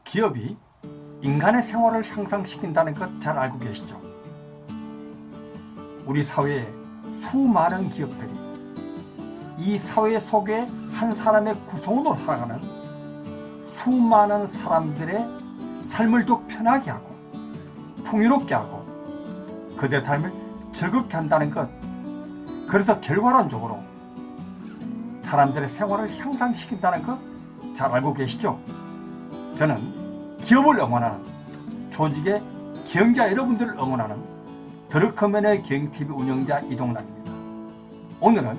기업이 인간의 생활을 향상시킨다는 것 잘 알고 계시죠? 우리 사회의 수많은 기업들이 이 사회 속에 한 사람의 구성원으로 살아가는 수많은 사람들의 삶을 더 편하게 하고 풍요롭게 하고 그들의 삶을 즐겁게 한다는 것, 그래서 결과론적으로 사람들의 생활을 향상시킨다는 것 잘 알고 계시죠? 저는 기업을 응원하는, 조직의 경영자 여러분들을 응원하는 드루커맨의 경영TV 운영자 이동락입니다. 오늘은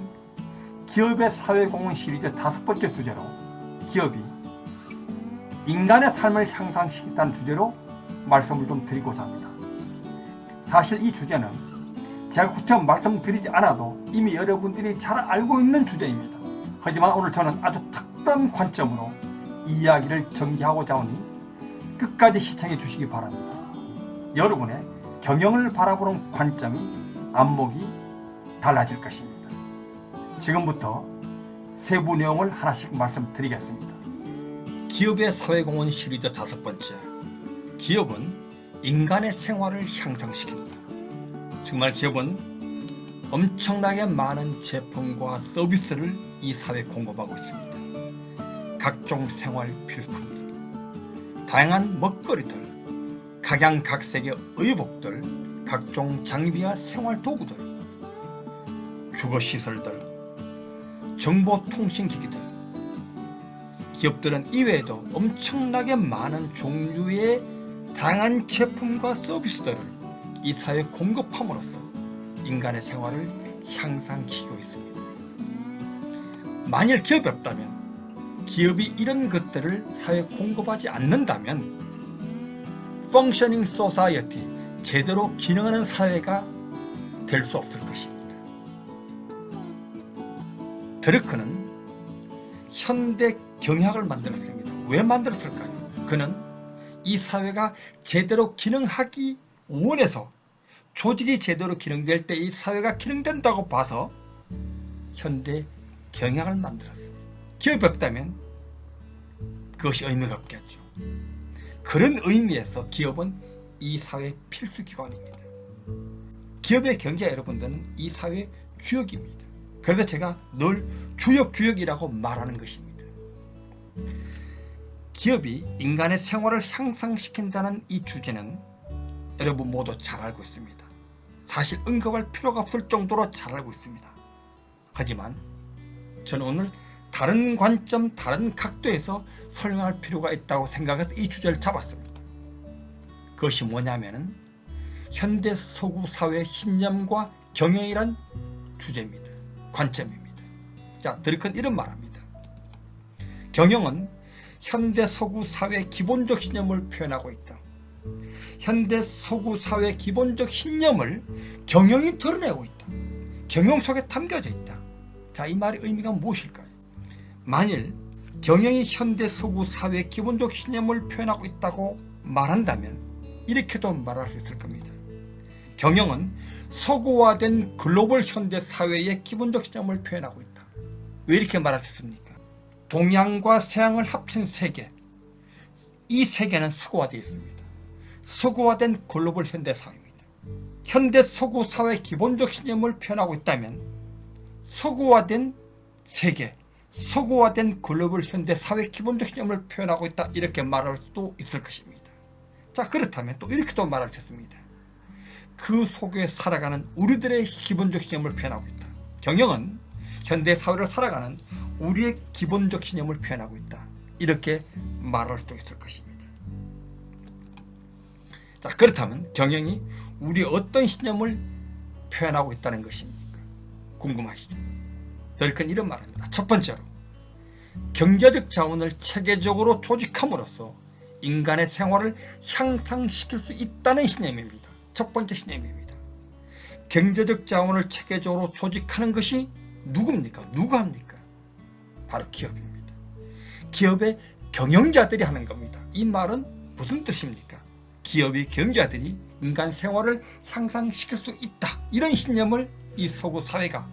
기업의 사회공헌 시리즈 5번째 주제로 기업이 인간의 삶을 향상시킨다는 주제로 말씀을 좀 드리고자 합니다. 사실 이 주제는 제가 구체적으로 말씀드리지 않아도 이미 여러분들이 잘 알고 있는 주제입니다. 하지만 오늘 저는 아주 특별한 관점으로 이야기를 전개하고자 하니 끝까지 시청해 주시기 바랍니다. 여러분의 경영을 바라보는 관점이, 안목이 달라질 것입니다. 지금부터 세부 내용을 하나씩 말씀드리겠습니다. 기업의 사회공헌 시리즈 5번째, 기업은 인간의 생활을 향상시킨다. 정말 기업은 엄청나게 많은 제품과 서비스를 이 사회에 공급하고 있습니다. 각종 생활 필수품들, 다양한 먹거리들, 각양각색의 의복들, 각종 장비와 생활 도구들, 주거시설들, 정보통신기기들. 기업들은 이외에도 엄청나게 많은 종류의 다양한 제품과 서비스들을 이 사회에 공급함으로써 인간의 생활을 향상시키고 있습니다. 만일 기업이 없다면, 기업이 이런 것들을 사회에 공급하지 않는다면 Functioning Society, 제대로 기능하는 사회가 될 수 없을 것입니다. 드루커는 현대 경영학을 만들었습니다. 왜 만들었을까요? 그는 이 사회가 제대로 기능하기 원해서, 조직이 제대로 기능될 때 이 사회가 기능된다고 봐서 현대 경영학을 만들었습니다. 기업이 없다면 그것이 의미가 없겠죠. 그런 의미에서 기업은 이 사회의 필수기관입니다. 기업의 경제자 여러분들은 이 사회의 주역입니다. 그래서 제가 늘 주역이라고 말하는 것입니다. 기업이 인간의 생활을 향상시킨다는 이 주제는 여러분 모두 잘 알고 있습니다. 사실 언급할 필요가 없을 정도로 잘 알고 있습니다. 하지만 저는 오늘 다른 관점, 다른 각도에서 설명할 필요가 있다고 생각해서 이 주제를 잡았습니다. 그것이 뭐냐면은 현대 서구 사회의 신념과 경영이란 주제입니다. 관점입니다. 자, 드루커는 이런 말합니다. 경영은 현대 서구 사회의 기본적 신념을 표현하고 있다. 현대 서구 사회의 기본적 신념을 경영이 드러내고 있다. 경영 속에 담겨져 있다. 자, 이 말의 의미가 무엇일까요? 만일 경영이 현대 서구 사회의 기본적 신념을 표현하고 있다고 말한다면 이렇게도 말할 수 있을 겁니다. 경영은 서구화된 글로벌 현대 사회의 기본적 신념을 표현하고 있다. 왜 이렇게 말할 수 있습니까? 동양과 서양을 합친 세계, 이 세계는 서구화되어 있습니다. 서구화된 글로벌 현대 사회입니다. 현대 서구 사회의 기본적 신념을 표현하고 있다면 서구화된 세계, 서구화된 글로벌 현대 사회 기본적 신념을 표현하고 있다, 이렇게 말할 수도 있을 것입니다. 자, 그렇다면 또 이렇게도 말할 수 있습니다. 그 속에 살아가는 우리들의 기본적 신념을 표현하고 있다. 경영은 현대 사회를 살아가는 우리의 기본적 신념을 표현하고 있다, 이렇게 말할 수도 있을 것입니다. 자, 그렇다면 경영이 우리의 어떤 신념을 표현하고 있다는 것입니까? 궁금하시죠? 드루커는 이런 말입니다. 첫 번째로, 경제적 자원을 체계적으로 조직함으로써 인간의 생활을 향상시킬 수 있다는 신념입니다. 첫 번째 신념입니다. 경제적 자원을 체계적으로 조직하는 것이 누굽니까? 누가 합니까? 바로 기업입니다. 기업의 경영자들이 하는 겁니다. 이 말은 무슨 뜻입니까? 기업의 경영자들이 인간 생활을 향상시킬 수 있다, 이런 신념을 이 서구 사회가,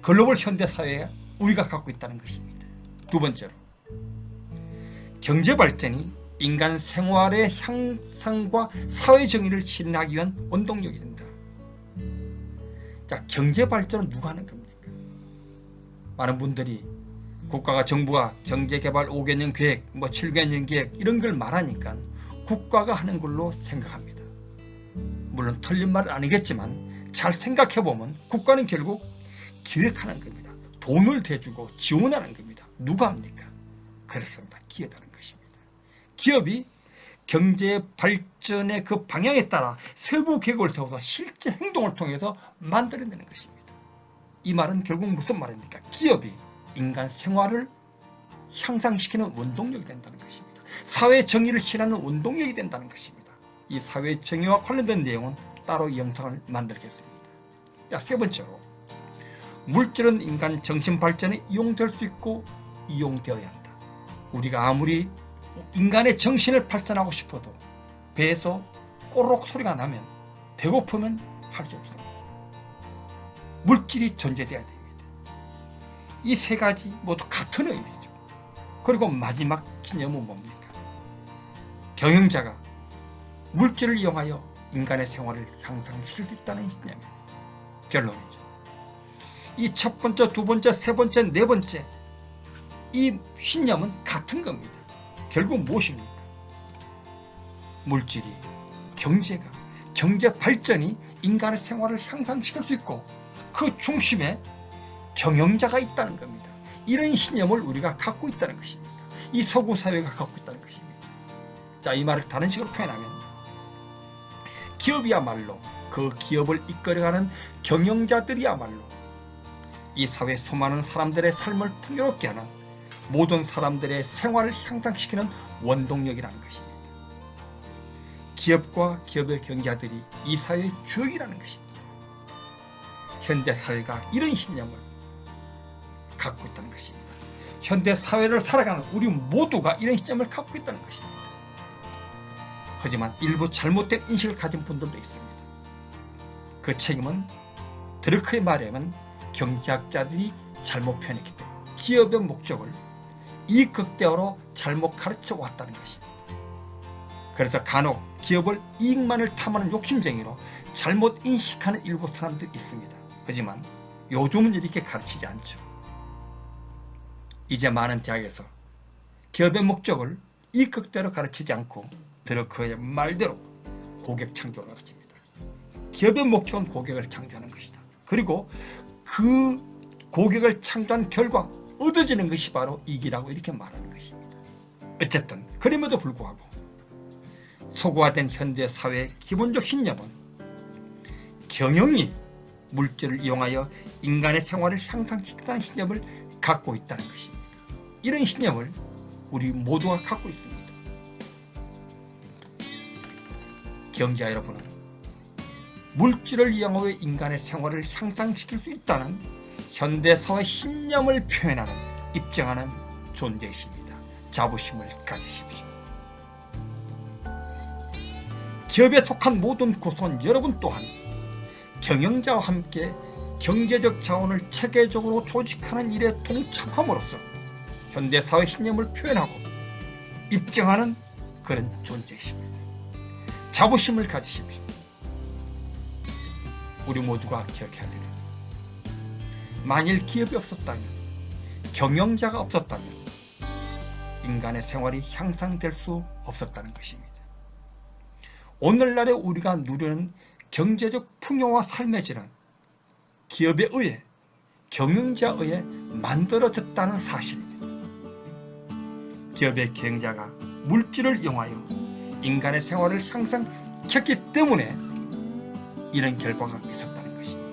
글로벌 현대 사회에 우리가 갖고 있다는 것입니다. 두 번째로, 경제 발전이 인간 생활의 향상과 사회 정의를 실현하기 위한 원동력이 된다. 자, 경제 발전은 누가 하는 겁니까? 많은 분들이 국가가, 정부가 경제개발 5개년 계획, 7개년 계획 이런 걸 말하니까 국가가 하는 걸로 생각합니다. 물론 틀린 말은 아니겠지만 잘 생각해보면 국가는 결국 기획하는 겁니다. 돈을 대주고 지원하는 겁니다. 누가 합니까? 그렇습니다. 기업이 하는 것입니다. 기업이 경제 발전의 그 방향에 따라 세부 계획을 세워서 실제 행동을 통해서 만들어내는 것입니다. 이 말은 결국 무슨 말입니까? 기업이 인간 생활을 향상시키는 원동력이 된다는 것입니다. 사회 정의를 실현하는 원동력이 된다는 것입니다. 이 사회 정의와 관련된 내용은 따로 이 영상을 만들겠습니다. 자, 세 번째로, 물질은 인간 정신 발전에 이용될 수 있고 이용되어야 한다. 우리가 아무리 인간의 정신을 발전하고 싶어도 배에서 꼬르륵 소리가 나면, 배고프면 할 수 없습니다. 물질이 존재되어야 됩니다. 이 세 가지 모두 같은 의미죠. 그리고 마지막 신념은 뭡니까? 경영자가 물질을 이용하여 인간의 생활을 향상시킬 수 있다는 신념입니다. 결론이죠. 이 첫 번째, 두 번째, 세 번째, 네 번째, 이 신념은 같은 겁니다. 결국 무엇입니까? 물질이, 경제가, 경제 발전이 인간의 생활을 향상시킬 수 있고 그 중심에 경영자가 있다는 겁니다. 이런 신념을 우리가 갖고 있다는 것입니다. 이 서구 사회가 갖고 있다는 것입니다. 자, 이 말을 다른 식으로 표현하면 기업이야말로, 그 기업을 이끌어가는 경영자들이야말로 이 사회 수많은 사람들의 삶을 풍요롭게 하는, 모든 사람들의 생활을 향상시키는 원동력이라는 것입니다. 기업과 기업의 경제자들이 이 사회의 주역이라는 것입니다. 현대사회가 이런 신념을 갖고 있다는 것입니다. 현대사회를 살아가는 우리 모두가 이런 신념을 갖고 있다는 것입니다. 하지만 일부 잘못된 인식을 가진 분들도 있습니다. 그 책임은 드러크의 말에 의하면 경제학자들이 잘못 표현했기 때문에 기업의 목적을 이익 극대화로 잘못 가르쳐 왔다는 것입니다. 그래서 간혹 기업을 이익만을 탐하는 욕심쟁이로 잘못 인식하는 일부 사람들이 있습니다. 하지만 요즘은 이렇게 가르치지 않죠. 이제 많은 대학에서 기업의 목적을 이익 극대화로 가르치지 않고 드러크의 말대로 고객 창조를 가르칩니다. 기업의 목적은 고객을 창조하는 것이다. 그리고 그 고객을 창조한 결과 얻어지는 것이 바로 이익이라고 이렇게 말하는 것입니다. 어쨌든 그럼에도 불구하고 소구화된 현대사회의 기본적 신념은 경영이 물질을 이용하여 인간의 생활을 향상시키는 신념을 갖고 있다는 것입니다. 이런 신념을 우리 모두가 갖고 있습니다. 경제자 여러분은 물질을 이용하여 인간의 생활을 향상시킬 수 있다는 현대사회 신념을 표현하는, 입증하는 존재이십니다. 자부심을 가지십시오. 기업에 속한 모든 구성원 여러분 또한 경영자와 함께 경제적 자원을 체계적으로 조직하는 일에 동참함으로써 현대사회 신념을 표현하고 입증하는 그런 존재이십니다. 자부심을 가지십시오. 우리 모두가 기억해야 할 일은, 만일 기업이 없었다면, 경영자가 없었다면 인간의 생활이 향상될 수 없었다는 것입니다. 오늘날에 우리가 누리는 경제적 풍요와 삶의 질은 기업에 의해, 경영자에 의해 만들어졌다는 사실입니다. 기업의 경영자가 물질을 이용하여 인간의 생활을 향상시켰기 때문에 이런 결과가 있었다는 것입니다.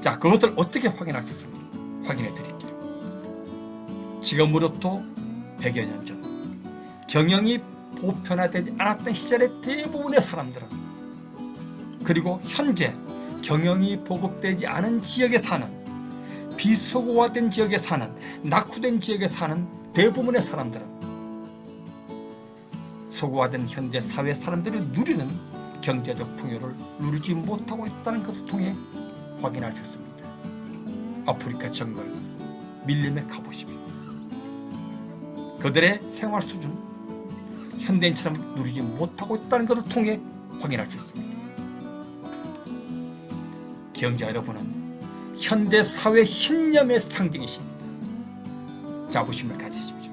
자, 그것을 어떻게 확인할 수 있습니까? 확인해 드릴게요. 지금으로부터 100여 년 전, 경영이 보편화되지 않았던 시절의 대부분의 사람들은, 그리고 현재 경영이 보급되지 않은 지역에 사는, 비소구화된 지역에 사는, 낙후된 지역에 사는 대부분의 사람들은 소구화된 현대 사회 사람들이 누리는 경제적 풍요를 누리지 못하고 있다는 것을 통해 확인할 수 있습니다. 아프리카 정글 밀림에 가보십시오. 그들의 생활 수준, 현대인처럼 누리지 못하고 있다는 것을 통해 확인할 수 있습니다. 경제자 여러분은 현대사회 신념의 상징이십니다. 자부심을 가지십시오.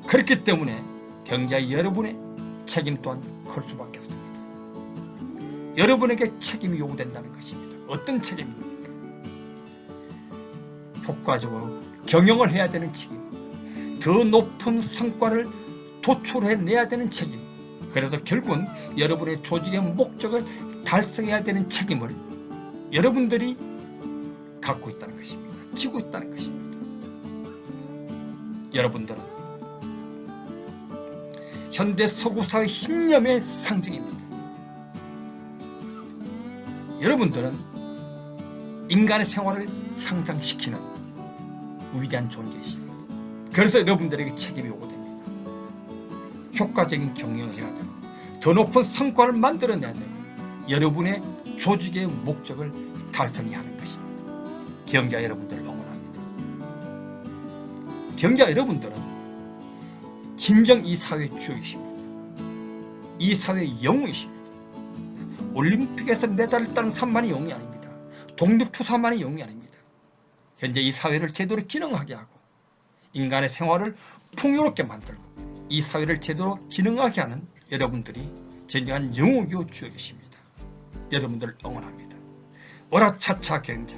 그렇기 때문에 경제자 여러분의 책임 또한 클 수밖에 없습니다. 여러분에게 책임이 요구된다는 것입니다. 어떤 책임입니까? 효과적으로 경영을 해야 되는 책임, 더 높은 성과를 도출해내야 되는 책임, 그래서 결국은 여러분의 조직의 목적을 달성해야 되는 책임을 여러분들이 갖고 있다는 것입니다. 지고 있다는 것입니다. 여러분들은 현대 서구사회 신념의 상징입니다. 여러분들은 인간의 생활을 향상시키는 위대한 존재이십니다. 그래서 여러분들에게 책임이 요구됩니다. 효과적인 경영을 해야 되고 더 높은 성과를 만들어내야 되고 여러분의 조직의 목적을 달성해야 하는 것입니다. 경제자 여러분들을 응원합니다. 경제자 여러분들은 진정 이 사회의 주역이십니다. 이 사회의 영웅이십니다. 올림픽에서 메달을 따는 산만이 영웅이 아닙니다. 독립투사만이 영웅이 아닙니다. 현재 이 사회를 제대로 기능하게 하고 인간의 생활을 풍요롭게 만들고 이 사회를 제대로 기능하게 하는 여러분들이 진정한 영웅이요 주역이십니다. 여러분들을 응원합니다. 오라차차 경제